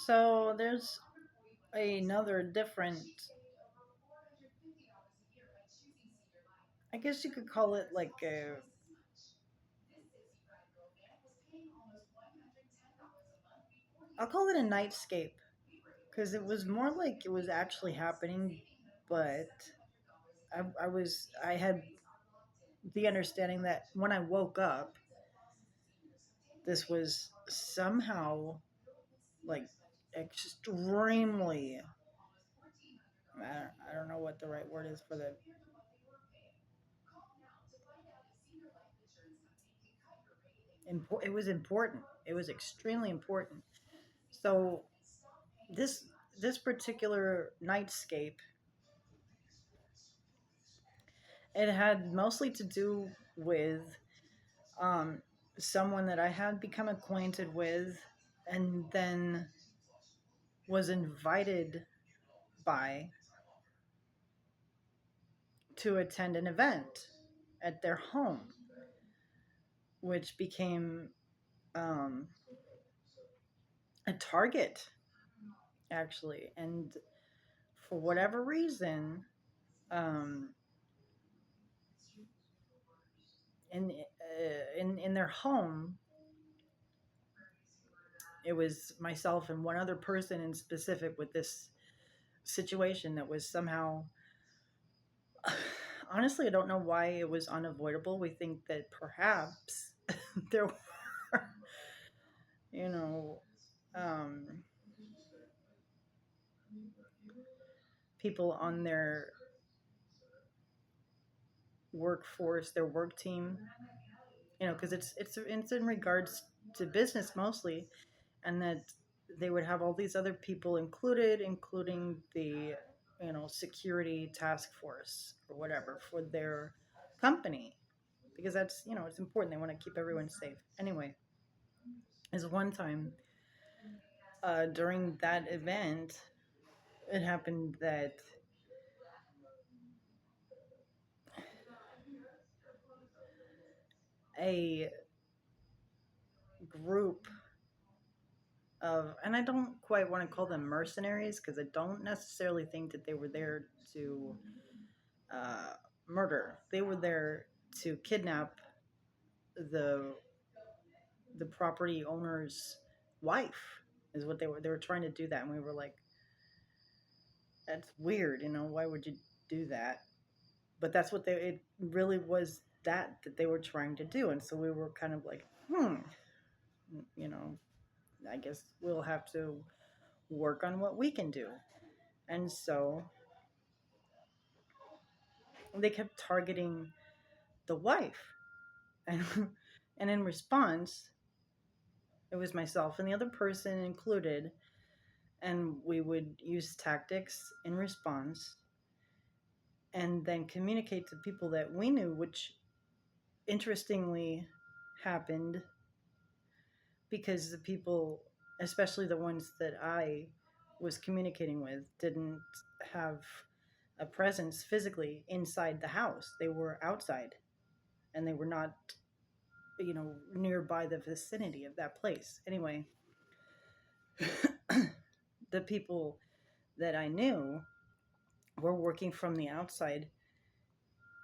So there's another different, I guess you could call it like I'll call it a nightscape because it was more like it was actually happening, but I had the understanding that when I woke up, this was somehow like extremely, I don't know what the right word is for the, it was important. It was extremely important. So this this particular nightscape, it had mostly to do with um, someone that I had become acquainted with, and then was invited by to attend an event at their home, which became um, a target actually. And for whatever reason, um, in their home, it was myself and one other person in specific with this situation that was somehow, honestly, I don't know why it was unavoidable. We think that perhaps there were, you know, um, people on their workforce, their work team, because it's in regards to business mostly, and that they would have all these other people included, including the security task force or whatever for their company, because that's it's important. They want to keep everyone safe. Anyway, is one time during that event, it happened that a group of, and I don't quite want to call them mercenaries because I don't necessarily think that they were there to uh, murder. They were there to kidnap the the property owner's wife. Is what they were trying to do that, and we were like, that's weird. Why would you do that? But that's what it really was, that they were trying to do. And so we were kind of like, you know, I guess we'll have to work on what we can do. And so they kept targeting the wife. And, and in response, it was myself and the other person included. And we would use tactics in response and then communicate to people that we knew, which interestingly happened because the people, especially the ones that I was communicating with, didn't have a presence physically inside the house. They were outside, and they were not, nearby the vicinity of that place. Anyway, the people that I knew were working from the outside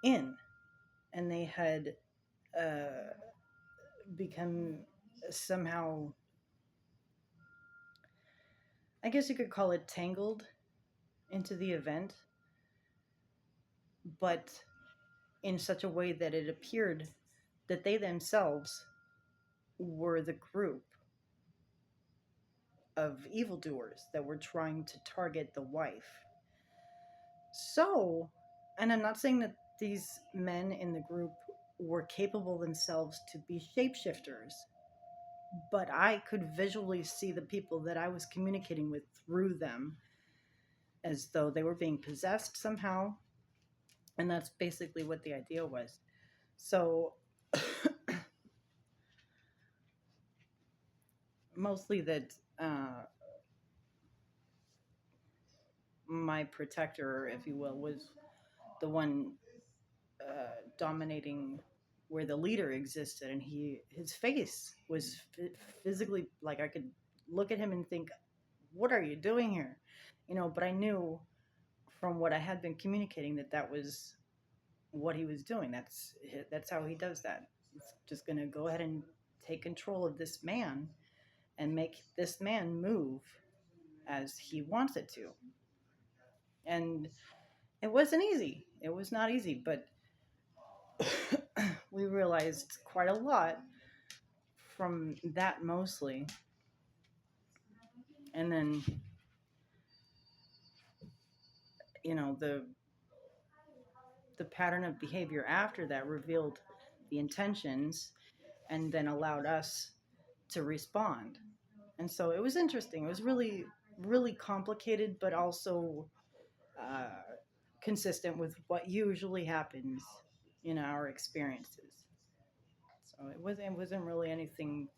in, and they had uh, become somehow, I guess you could call it, tangled into the event, but in such a way that it appeared that they themselves were the group of evildoers that were trying to target the wife. So, and I'm not saying that these men in the group were capable themselves to be shapeshifters, but I could visually see the people that I was communicating with through them as though they were being possessed somehow. And that's basically what the idea was. So, mostly that my protector, if you will, was the one dominating where the leader existed, and his face was physically, like, I could look at him and think, what are you doing here? But I knew from what I had been communicating that that was what he was doing. That's how he does that. He's just going to go ahead and take control of this man and make this man move as he wants it to. And it wasn't easy. It was not easy, but we realized quite a lot from that mostly. And then, the pattern of behavior after that revealed the intentions and then allowed us to respond. And so it was interesting. It was really, really complicated, but also uh, consistent with what usually happens in our experiences. So it wasn't really anything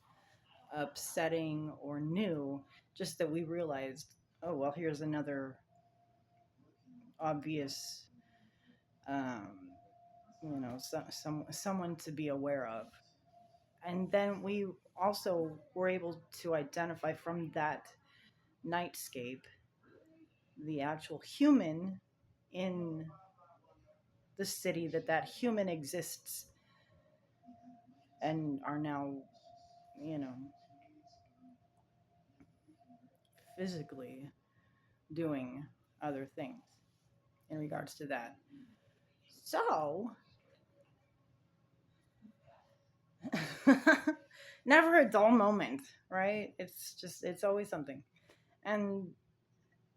upsetting or new, just that we realized, oh well, here's another obvious, um, someone to be aware of. And then we also were able to identify from that nightscape the actual human in the city, that human exists and are now, you know, physically doing other things in regards to that. So, never a dull moment, right? It's always something. And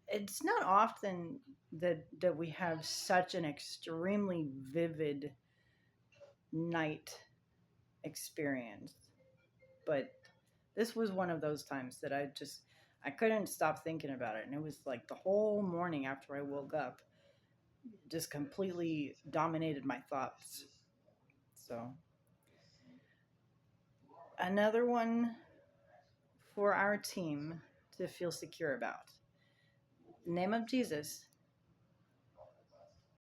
it's not often that we have such an extremely vivid night experience, but this was one of those times that I couldn't stop thinking about it, and it was like the whole morning after I woke up just completely dominated my thoughts. So another one for our team to feel secure about. Name of Jesus,